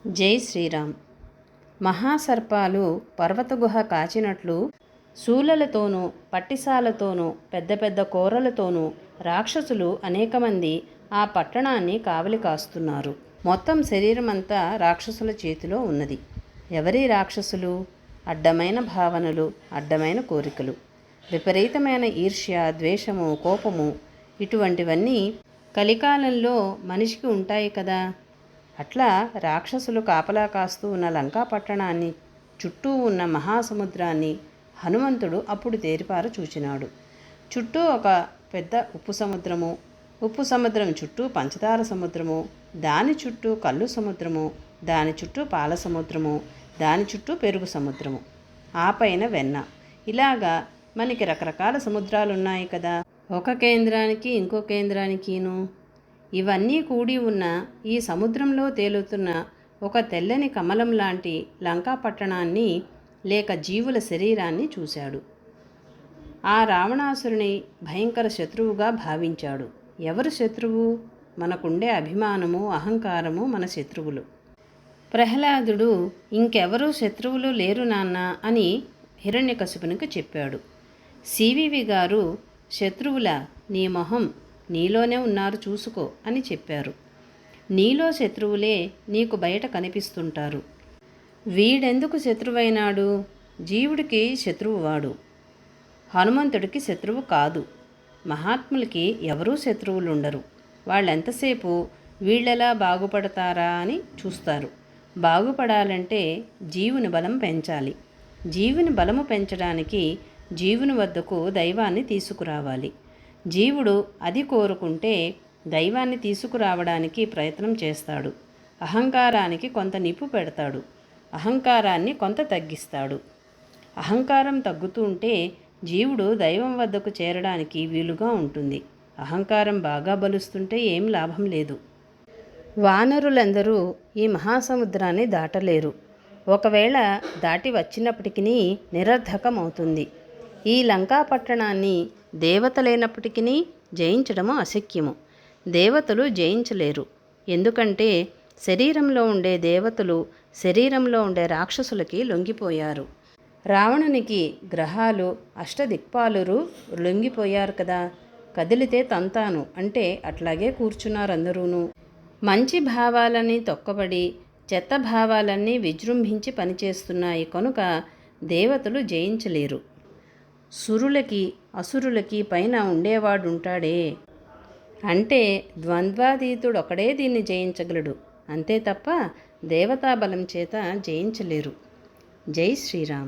జై శ్రీరామ్. మహాసర్పాలు పర్వతగుహ కాచినట్లు శూలలతోనూ పట్టిసాలతోనూ పెద్ద పెద్ద కోరలతోనూ రాక్షసులు అనేకమంది ఆ పట్టణాన్ని కావలి కాస్తున్నారు. మొత్తం శరీరమంతా రాక్షసుల చేతిలో ఉన్నది. ఎవరి రాక్షసులు? అడ్డమైన భావనలు, అడ్డమైన కోరికలు, విపరీతమైన ఈర్ష్య, ద్వేషము, కోపము, ఇటువంటివన్నీ కలికాలంలో మనిషికి ఉంటాయి కదా. అట్లా రాక్షసులు కాపలా కాస్తూ ఉన్న లంకా పట్టణాన్ని, చుట్టూ ఉన్న మహాసముద్రాన్ని హనుమంతుడు అప్పుడు తేరిపార చూచినాడు. చుట్టూ ఒక పెద్ద ఉప్పు సముద్రము, ఉప్పు సముద్రం చుట్టూ పంచదార సముద్రము, దాని చుట్టూ కల్లు సముద్రము, దాని చుట్టూ పాల సముద్రము, దాని చుట్టూ పెరుగు సముద్రము, ఆ పైన వెన్న. ఇలాగా మనకి రకరకాల సముద్రాలు ఉన్నాయి కదా, ఒక కేంద్రానికి ఇంకో కేంద్రానికిను. ఇవన్నీ కూడి ఉన్న ఈ సముద్రంలో తేలుతున్న ఒక తెల్లని కమలం లాంటి లంకా పట్టణాన్ని లేక జీవుల శరీరాన్ని చూశాడు. ఆ రావణాసురుని భయంకర శత్రువుగా భావించాడు. ఎవరు శత్రువు? మనకుండే అభిమానము, అహంకారము మన శత్రువులు. ప్రహ్లాదుడు ఇంకెవరూ శత్రువులు లేరు నాన్న అని హిరణ్యకశిపునికి చెప్పాడు. సివివి గారు శత్రువుల నీ మొహం నీలోనే ఉన్నారు చూసుకో అని చెప్పారు. నీలో శత్రువులే నీకు బయట కనిపిస్తుంటారు. వీడెందుకు శత్రువైనాడు? జీవుడికి శత్రువు వాడు, హనుమంతుడికి శత్రువు కాదు. మహాత్ములకి ఎవరూ శత్రువులుండరు. వాళ్ళెంతసేపు వీళ్ళెలా బాగుపడతారా అని చూస్తారు. బాగుపడాలంటే జీవుని బలం పెంచాలి. జీవుని బలము పెంచడానికి జీవుని వద్దకు దైవాన్ని తీసుకురావాలి. జీవుడు అది కోరుకుంటే దైవాన్ని తీసుకురావడానికి ప్రయత్నం చేస్తాడు. అహంకారానికి కొంత నిప్పు పెడతాడు, అహంకారాన్ని కొంత తగ్గిస్తాడు. అహంకారం తగ్గుతూ ఉంటే జీవుడు దైవం వద్దకు చేరడానికి వీలుగా ఉంటుంది. అహంకారం బాగా బలుస్తుంటే ఏం లాభం లేదు. వానరులందరూ ఈ మహాసముద్రాన్ని దాటలేరు. ఒకవేళ దాటి వచ్చినప్పటికీ నిరర్ధకమవుతుంది. ఈ లంకా పట్టణాన్ని దేవతలైనప్పటికీ జయించడము అశక్యము. దేవతలు జయించలేరు. ఎందుకంటే శరీరంలో ఉండే దేవతలు శరీరంలో ఉండే రాక్షసులకి లొంగిపోయారు. రావణునికి గ్రహాలు, అష్టదిక్పాలురు లొంగిపోయారు కదా. కదిలితే తంతాను అంటే అట్లాగే కూర్చున్నారు అందరూను. మంచి భావాలన్నీ తొక్కబడి చెత్త భావాలన్నీ విజృంభించి పనిచేస్తున్నాయి కనుక దేవతలు జయించలేరు. సురులకి అసురులకి పైన ఉండేవాడుంటాడే, అంటే ద్వంద్వాతీతుడొకడే దీన్ని జయించగలడు. అంతే తప్ప దేవతాబలం చేత జయించలేరు. జై శ్రీరామ్.